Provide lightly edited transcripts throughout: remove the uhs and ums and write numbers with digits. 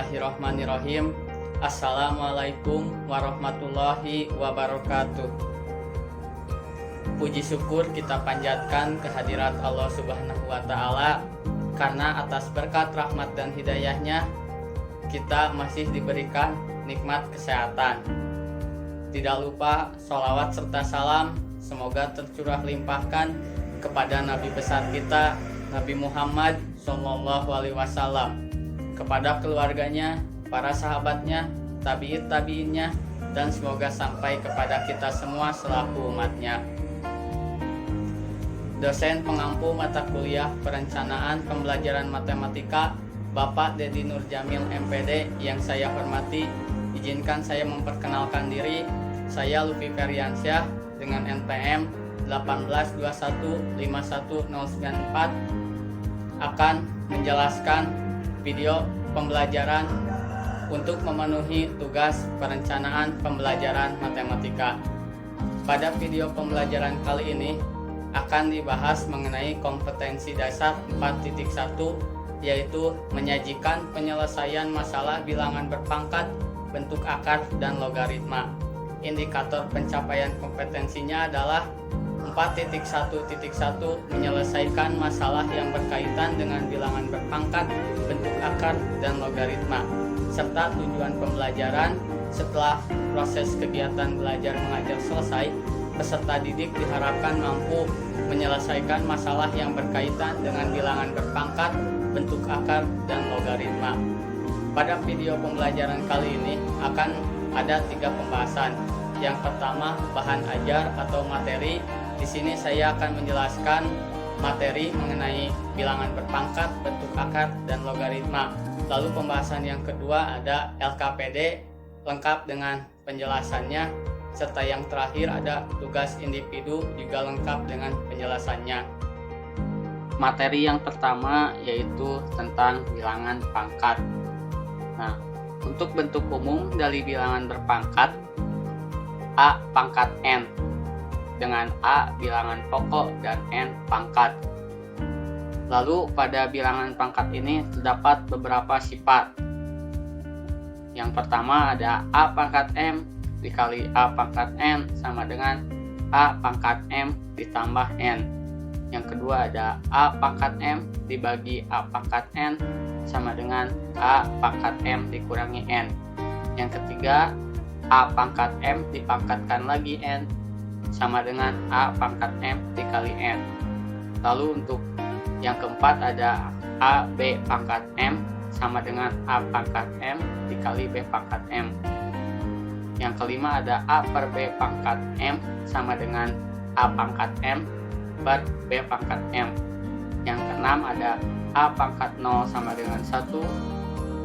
Bismillahirrahmanirrahim. Assalamualaikum warahmatullahi wabarakatuh. Puji syukur kita panjatkan kehadirat Allah Subhanahu wa Ta'ala, karena atas berkat rahmat dan hidayahnya kita masih diberikan nikmat kesehatan. Tidak lupa sholawat serta salam semoga tercurah limpahkan kepada Nabi besar kita, Nabi Muhammad SAW, kepada keluarganya, para sahabatnya, tabi'in-tabi'innya, dan semoga sampai kepada kita semua selaku umatnya. Dosen pengampu mata kuliah perencanaan pembelajaran matematika Bapak Dedi Nurjamil MPD yang saya hormati, izinkan saya memperkenalkan diri. Saya Lufi Feryansyah dengan NPM 182151094 akan menjelaskan video pembelajaran untuk memenuhi tugas perencanaan pembelajaran matematika. Pada video pembelajaran kali ini akan dibahas mengenai kompetensi dasar 4.1, yaitu menyajikan penyelesaian masalah bilangan berpangkat, bentuk akar, dan logaritma. Indikator pencapaian kompetensinya adalah 4.1.1 menyelesaikan masalah yang berkaitan dengan bilangan berpangkat, bentuk akar, dan logaritma, serta tujuan pembelajaran. Setelah proses kegiatan belajar mengajar selesai, peserta didik diharapkan mampu menyelesaikan masalah yang berkaitan dengan bilangan berpangkat, bentuk akar, dan logaritma. Pada video pembelajaran kali ini akan ada 3 pembahasan. Yang pertama, bahan ajar atau materi. Di sini saya akan menjelaskan materi mengenai bilangan berpangkat, bentuk akar, dan logaritma. Lalu pembahasan yang kedua ada LKPD lengkap dengan penjelasannya, serta yang terakhir ada tugas individu juga lengkap dengan penjelasannya. Materi yang pertama yaitu tentang bilangan pangkat. Nah, untuk bentuk umum dari bilangan berpangkat, A pangkat N, dengan A bilangan pokok dan N pangkat. Lalu pada bilangan pangkat ini terdapat beberapa sifat. Yang pertama ada A pangkat M dikali A pangkat N sama dengan A pangkat M ditambah N. Yang kedua ada A pangkat M dibagi A pangkat N sama dengan A pangkat M dikurangi N. Yang ketiga A pangkat M dipangkatkan lagi N sama dengan A pangkat M dikali N. Lalu untuk yang keempat ada A B pangkat M sama dengan A pangkat M dikali B pangkat M. Yang kelima ada A per B pangkat M sama dengan A pangkat M per B pangkat M. Yang keenam ada A pangkat 0 sama dengan 1.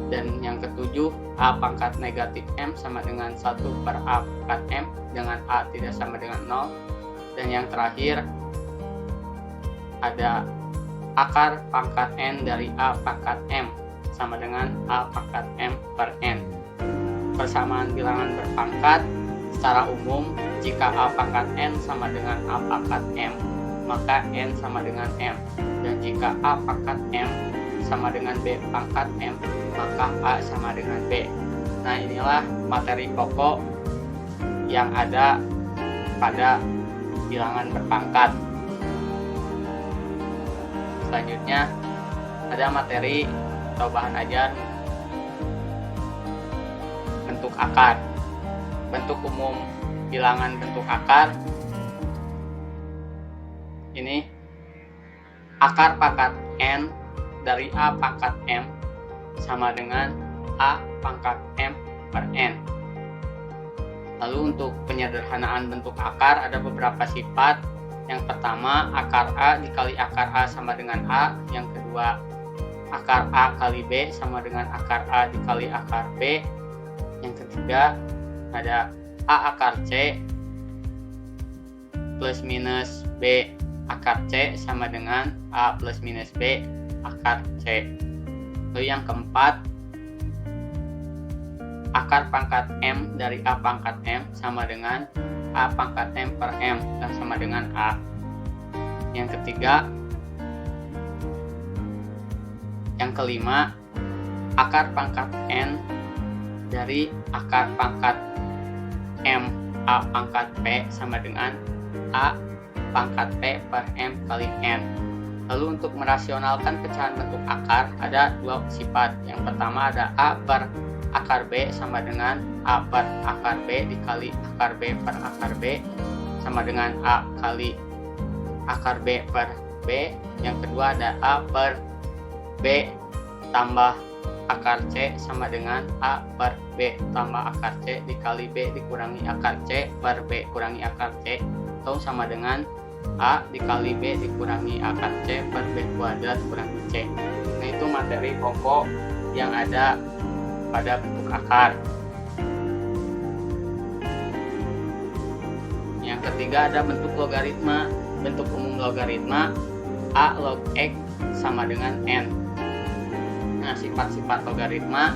Dan yang ketujuh A pangkat negatif M sama dengan 1 per A pangkat M dengan A tidak sama dengan 0. Dan yang terakhir ada akar pangkat N dari A pangkat M sama dengan A pangkat M per N. Persamaan bilangan berpangkat secara umum, jika A pangkat N sama dengan A pangkat M, maka N sama dengan M. Dan jika A pangkat M sama dengan B pangkat M, maka A sama dengan B. Nah, inilah materi pokok yang ada pada bilangan berpangkat. Selanjutnya ada materi atau bahan ajar bentuk akar. Bentuk umum bilangan bentuk akar ini akar pangkat N dari A pangkat M sama dengan A pangkat M per N. Lalu untuk penyederhanaan bentuk akar ada beberapa sifat. Yang pertama, akar A dikali akar A sama dengan A. Yang kedua, akar A kali B sama dengan akar A dikali akar B. Yang ketiga, ada A akar C plus minus B akar C sama dengan A plus minus B akar C. Lalu yang keempat, akar pangkat M dari A pangkat M sama dengan A pangkat M per M dan sama dengan A. Yang ketiga, yang kelima, akar pangkat N dari akar pangkat M A pangkat P sama dengan A pangkat P per M kali N. Lalu untuk merasionalkan pecahan bentuk akar ada dua sifat. Yang pertama ada A per akar B sama dengan A per akar B dikali akar B per akar B sama dengan A kali akar B per B. Yang kedua ada A per B tambah akar C sama dengan A per B tambah akar C dikali B dikurangi akar C per B kurangi akar C atau sama dengan A dikali B dikurangi akar C per B kuadrat kurangi C. Nah, itu materi pokok yang ada pada bentuk akar. Yang ketiga ada bentuk logaritma. Bentuk umum logaritma A log X sama dengan N. Nah, sifat-sifat logaritma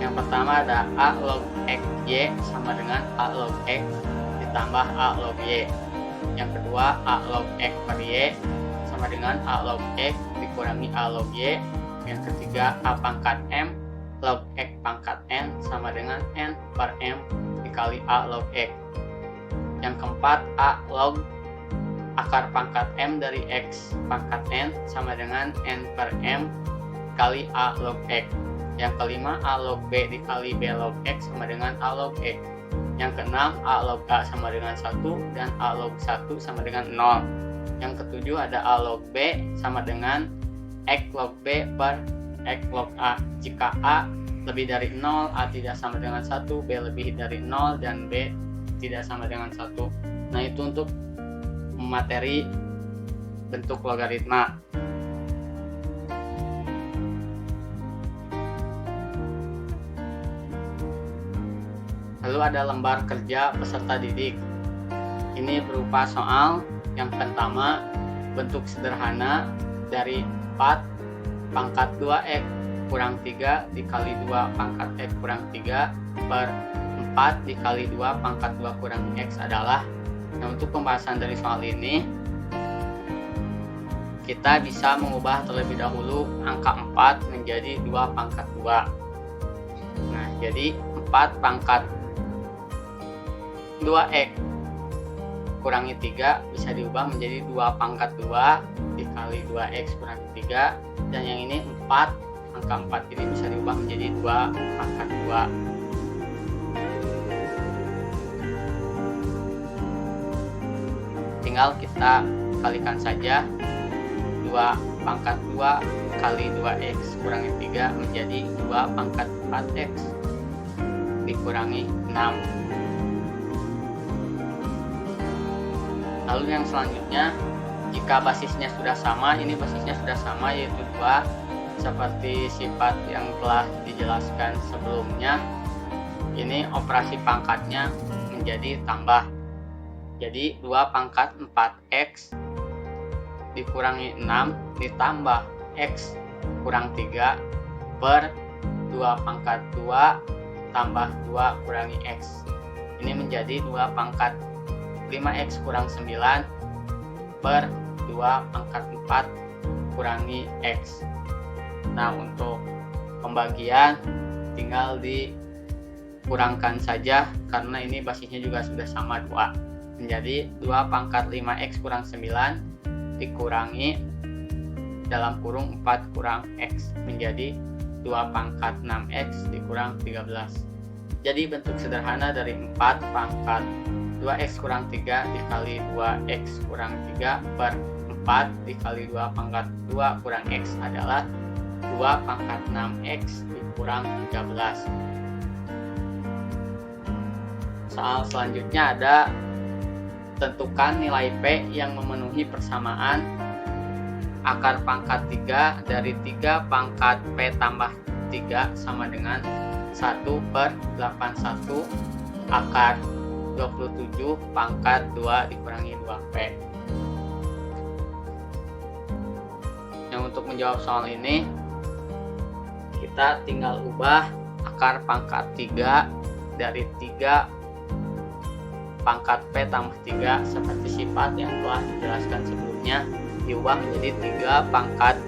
yang pertama ada A log X Y sama dengan A log X ditambah A log Y. Yang kedua A log X per Y sama dengan A log X dikurangi A log Y. Yang ketiga A pangkat M log X pangkat N sama dengan N per M dikali A log X. Yang keempat A log akar pangkat M dari X pangkat N sama dengan N per M kali A log X. Yang kelima A log B dikali B log X sama dengan A log X. Yang keenam A log A sama dengan 1 dan A log 1 sama dengan 0. Yang ketujuh ada A log B sama dengan X log B per X log A. Jika A lebih dari 0, A tidak sama dengan 1, B lebih dari 0 dan B tidak sama dengan 1. Nah, itu untuk materi bentuk logaritma. Lalu ada lembar kerja peserta didik. Ini berupa soal. Yang pertama, bentuk sederhana dari 4 pangkat 2x kurang 3 dikali 2 pangkat x kurang 3 per 4 dikali 2 pangkat 2 kurang x adalah. Nah, untuk pembahasan dari soal ini kita bisa mengubah terlebih dahulu angka 4 menjadi 2 pangkat 2. Nah, jadi 4 pangkat 2x kurangi 3 bisa diubah menjadi 2 pangkat 2 dikali 2x kurangi 3, dan yang ini 4, angka 4 ini bisa diubah menjadi 2 pangkat 2. Tinggal kita kalikan saja. 2 pangkat 2 kali 2x kurangi 3 menjadi 2 pangkat 4x dikurangi 6. Lalu yang selanjutnya, jika basisnya sudah sama, ini basisnya sudah sama yaitu 2, seperti sifat yang telah dijelaskan sebelumnya, ini operasi pangkatnya menjadi tambah. Jadi 2 pangkat 4x dikurangi 6 ditambah x kurang 3 per 2 pangkat 2 tambah 2 kurangi x. Ini menjadi 2 pangkat 5x kurang 9 per 2 pangkat 4 kurangi x. Nah, untuk pembagian tinggal dikurangkan saja karena ini basisnya juga sudah sama 2. Menjadi 2 pangkat 5x kurang 9 dikurangi dalam kurung 4 kurang x menjadi 2 pangkat 6x dikurang 13. Jadi bentuk sederhana dari 4 pangkat 2x kurang 3 dikali 2x kurang 3 per 4 dikali 2 pangkat 2 kurang x adalah 2 pangkat 6x dikurang 13. Soal selanjutnya ada tentukan nilai P yang memenuhi persamaan akar pangkat 3 dari 3 pangkat P tambah 3 sama dengan 1 per 81 akar 27 pangkat 2 dikurangi 2P. Yang untuk menjawab soal ini, kita tinggal ubah akar pangkat 3 dari 3 pangkat P tambah 3 seperti sifat yang telah dijelaskan sebelumnya, diubah menjadi 3 pangkat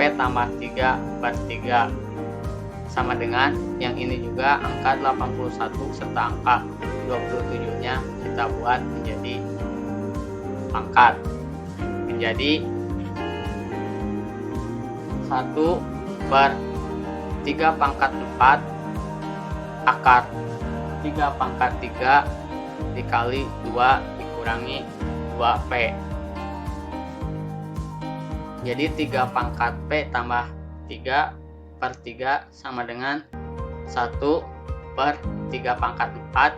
P tambah 3 per 3. sama dengan yang ini juga angka 81 serta angka 27 nya kita buat menjadi pangkat, menjadi 1/3 pangkat 4 akar 3 pangkat 3 dikali 2 dikurangi 2P. Jadi 3 pangkat P tambah 3/3 sama dengan 1/3 pangkat 4.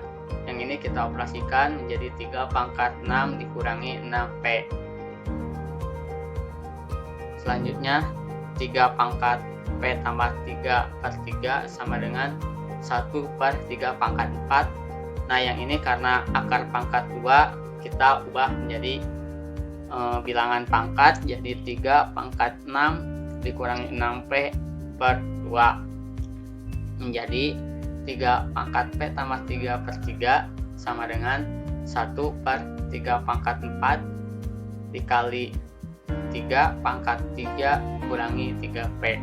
Yang ini kita operasikan menjadi 3 pangkat 6 dikurangi 6P. Selanjutnya 3 pangkat P tambah 3/3 sama dengan 1/3 pangkat 4. Nah yang ini karena akar pangkat 2 kita ubah menjadi bilangan pangkat, jadi 3 pangkat 6 dikurangi 6P/2 menjadi 3 pangkat P tambah 3/3 sama dengan 1/3 pangkat 4 dikali 3 pangkat 3 kurangi 3P.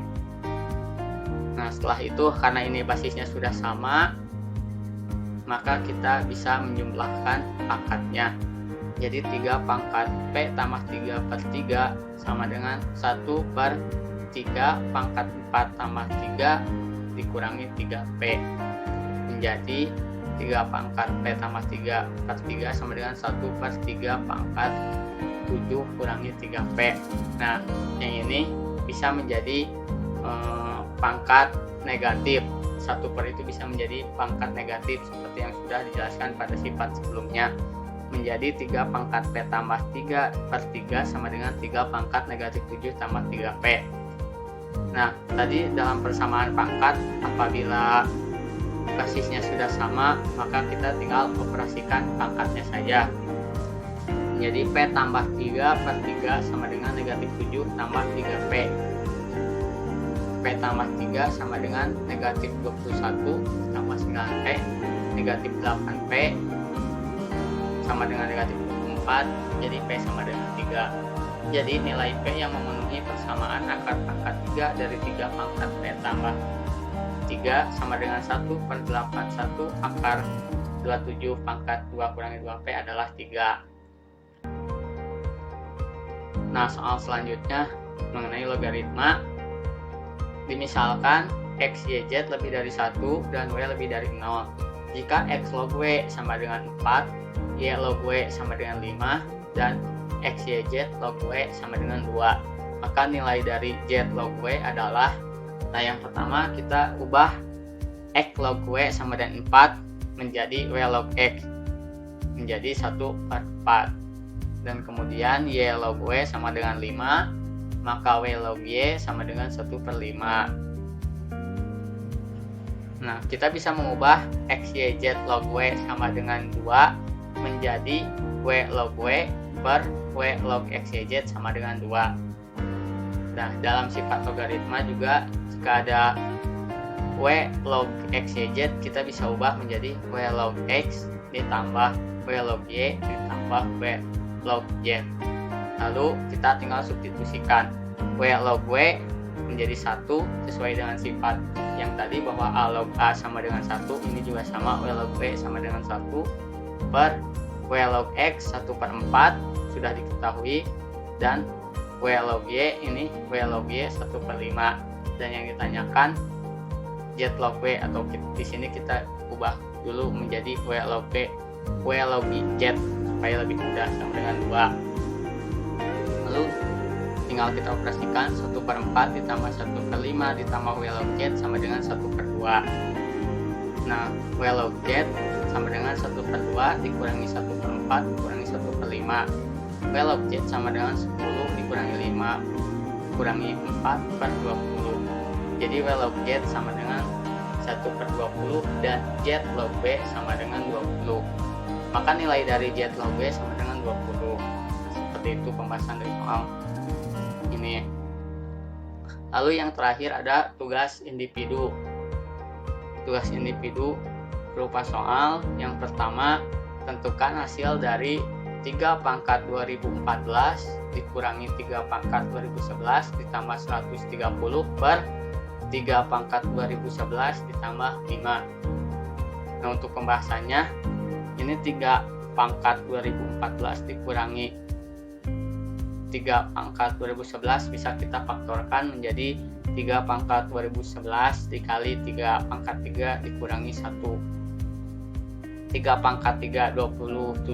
Nah setelah itu karena ini basisnya sudah sama, maka kita bisa menjumlahkan pangkatnya. Jadi 3 pangkat P tambah 3/3 sama dengan 1/3 pangkat 4 tambah 3 dikurangi 3P menjadi 3 pangkat P tambah 3/3 sama dengan 1/3 pangkat 7 kurangi 3P. Nah yang ini bisa menjadi pangkat negatif. 1/, itu bisa menjadi pangkat negatif seperti yang sudah dijelaskan pada sifat sebelumnya, menjadi 3 pangkat P tambah 3/3 sama dengan 3 pangkat negatif 7 tambah 3P. Nah tadi dalam persamaan pangkat apabila basisnya sudah sama maka kita tinggal operasikan pangkatnya saja. Jadi P tambah 3/3 sama dengan negatif 7 tambah 3P. P tambah 3 sama dengan negatif 21 tambah 9P, negatif 8P sama dengan negatif 24, jadi P sama dengan 3. Jadi nilai P yang memenuhi persamaan akar pangkat 3 dari 3 pangkat P tambah 3 sama dengan 1/81 akar 27 pangkat 2 kurangi 2P adalah 3. Nah soal selanjutnya mengenai logaritma. Dimisalkan X, Y, Z lebih dari 1 dan Y lebih dari 0. Jika X log W sama dengan 4, Y log W sama dengan 5, dan X, Y, Z log W sama dengan 2, maka nilai dari Z log W adalah, nah yang pertama kita ubah X log W sama dengan 4 menjadi W log X menjadi 1/4, dan kemudian Y log W sama dengan 5, maka W log Y sama dengan 1/5. Nah kita bisa mengubah X, Y, Z log W sama dengan 2 menjadi W log W per W log X, Y, Z sama dengan 2. Nah dalam sifat logaritma juga jika ada W log X, Y, Z kita bisa ubah menjadi W log X ditambah W log Y ditambah W log Z. Lalu kita tinggal substitusikan W log W menjadi 1 sesuai dengan sifat yang tadi bahwa A log A sama dengan 1, ini juga sama, W log W sama dengan 1 per W log X 1/4 sudah diketahui, dan W log Y ini W log Y 1/5, dan yang ditanyakan Z log W, atau di sini kita ubah dulu menjadi W log Z supaya lebih mudah, sama dengan 2. Lalu tinggal kita operasikan 1/4 ditambah 1/5 ditambah W log Z sama dengan 1/2. Nah W log Z sama dengan 1/2 dikurangi 1/4 dikurangi 1/5. W log Z sama dengan 10 dikurangi 5 kurangi 4/20. Jadi W log Z sama dengan 1/20 dan Z log W sama dengan 20. Maka nilai dari Z log W sama dengan 20. Seperti itu pembahasan dari soal ini. Lalu yang terakhir ada tugas individu. Tugas individu berupa soal yang pertama, tentukan hasil dari 3 pangkat 2014 dikurangi 3 pangkat 2011 ditambah 130 per 3 pangkat 2011 ditambah 5. Nah, untuk pembahasannya, ini 3 pangkat 2014 dikurangi 3 pangkat 2011 bisa kita faktorkan menjadi 3 pangkat 2011 dikali 3 pangkat 3 dikurangi 1. 3 pangkat 3 27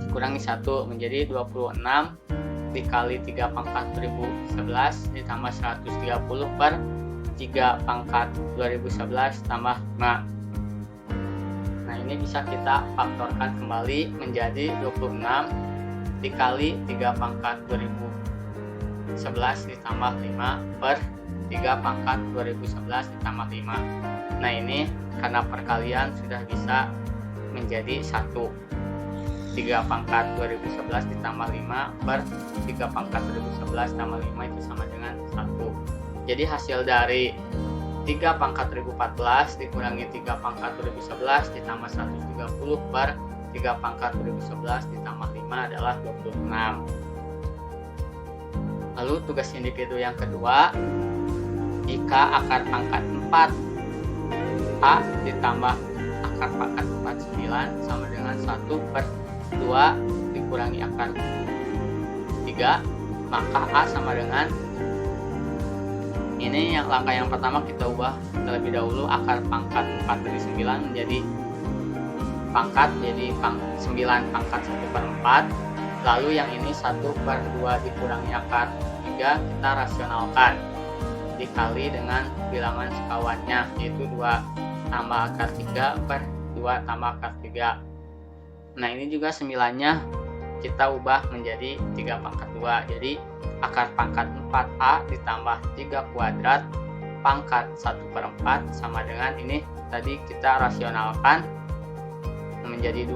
dikurangi 1 menjadi 26 dikali 3 pangkat 2011 ditambah 130 per 3 pangkat 2011 tambah 5. Nah, ini bisa kita faktorkan kembali menjadi 26 dikali 3 pangkat 2011 ditambah 5 per 3 pangkat 2011 ditambah 5. Nah, ini karena perkalian sudah bisa menjadi 1. 3 pangkat 2011 ditambah 5 per 3 pangkat 2011 tambah 5 itu sama dengan 1. Jadi hasil dari 3 pangkat 2014 dikurangi 3 pangkat 2011 ditambah 130 per 3 pangkat 2011 ditambah 5 adalah 26. Lalu tugas individu yang kedua, jika akar pangkat 4 A ditambah akar pangkat 49 sama dengan 1 per 2 dikurangi akar 3, maka A sama dengan, ini yang langkah yang pertama kita ubah terlebih dahulu akar pangkat 4 dari 9 menjadi pangkat, jadi 9 pangkat 1 per 4. Lalu yang ini 1 per 2 dikurangi akar 3 kita rasionalkan dikali dengan bilangan sekawannya, yaitu 2 tambah akar 3 per 2 tambah akar 3. Nah, ini juga 9-nya kita ubah menjadi 3 pangkat 2. Jadi akar pangkat 4A ditambah 3 kuadrat pangkat 1 per 4 sama dengan ini tadi kita rasionalkan menjadi 2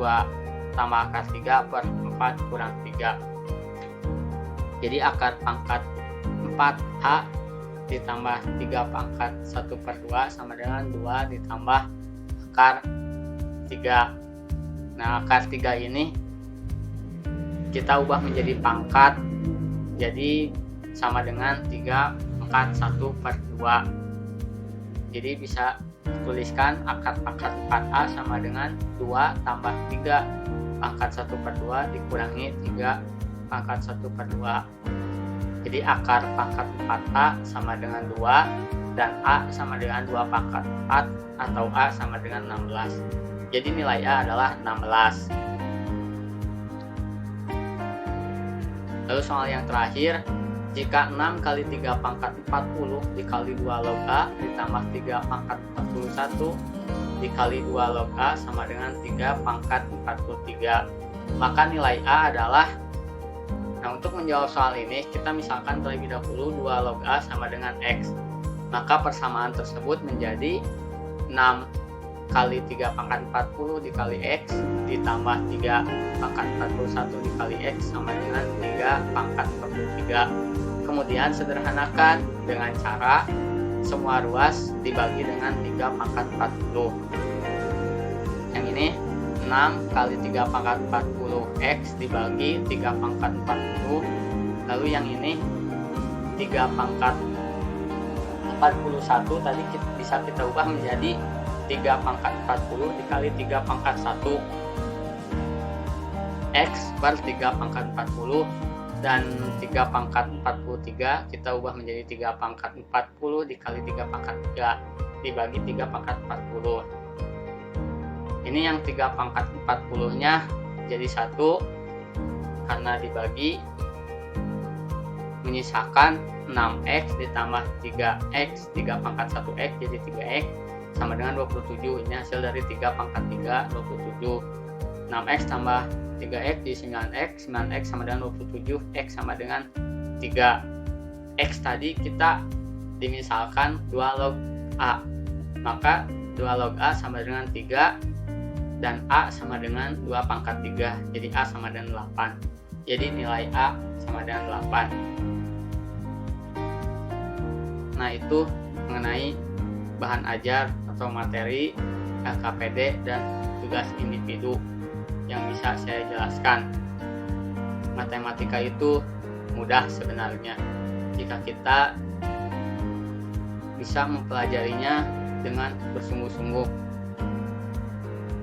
tambah akar 3 per 4 kurang 3. Jadi akar pangkat 4A ditambah 3 pangkat 1 per 2 sama dengan 2 ditambah akar 3. Nah, akar 3 ini kita ubah menjadi pangkat, jadi sama dengan 3 pangkat 1 per 2. Jadi bisa tuliskan akar pangkat 4A sama dengan 2 tambah 3 pangkat 1 per 2 dikurangi 3 pangkat 1 per 2. Jadi akar pangkat 4A sama dengan 2 dan A sama dengan 2 pangkat 4 atau A sama dengan 16. Jadi nilai A adalah 16. Lalu soal yang terakhir, jika 6 kali 3 pangkat 40 dikali 2 log A ditambah 3 pangkat 41 dikali 2 log A sama dengan 3 pangkat 43, maka nilai A adalah, nah untuk menjawab soal ini kita misalkan terlebih dahulu 2 log A sama dengan X, maka persamaan tersebut menjadi 6 kali 3 pangkat 40 dikali X ditambah 3 pangkat 41 dikali X sama dengan 3 pangkat 43. Kemudian sederhanakan dengan cara semua ruas dibagi dengan 3 pangkat 40. Yang ini 6 kali 3 pangkat 40 X dibagi 3 pangkat 40. Lalu yang ini 3 pangkat 41 tadi bisa kita ubah menjadi 3 pangkat 40 dikali 3 pangkat 1 X per 3 pangkat 40, dan 3 pangkat 43 kita ubah menjadi 3 pangkat 40 dikali 3 pangkat 3 dibagi 3 pangkat 40. Ini yang 3 pangkat 40 nya jadi 1 karena dibagi, menyisakan 6X ditambah 3X 3 pangkat 1X jadi 3X sama dengan 27. Ini hasil dari 3 pangkat 3 27. 6X tambah 3X di 9X, 9X sama dengan 27, X sama dengan 3. X tadi kita dimisalkan 2 log A, maka 2 log A sama dengan 3 dan A sama dengan 2 pangkat 3, jadi A sama dengan 8. Jadi nilai A sama dengan 8. Nah, itu mengenai bahan ajar atau materi LKPD dan tugas individu yang bisa saya jelaskan. Matematika itu mudah sebenarnya jika kita bisa mempelajarinya dengan bersungguh-sungguh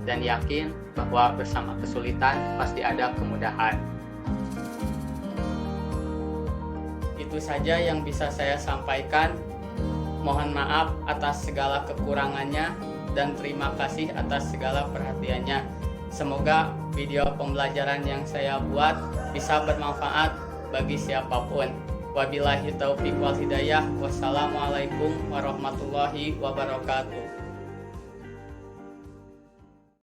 dan yakin bahwa bersama kesulitan pasti ada kemudahan. Itu saja yang bisa saya sampaikan. Mohon maaf atas segala kekurangannya dan terima kasih atas segala perhatiannya. Semoga video pembelajaran yang saya buat bisa bermanfaat bagi siapapun. Wabillahi taufiq wal hidayah. Wassalamualaikum warahmatullahi wabarakatuh.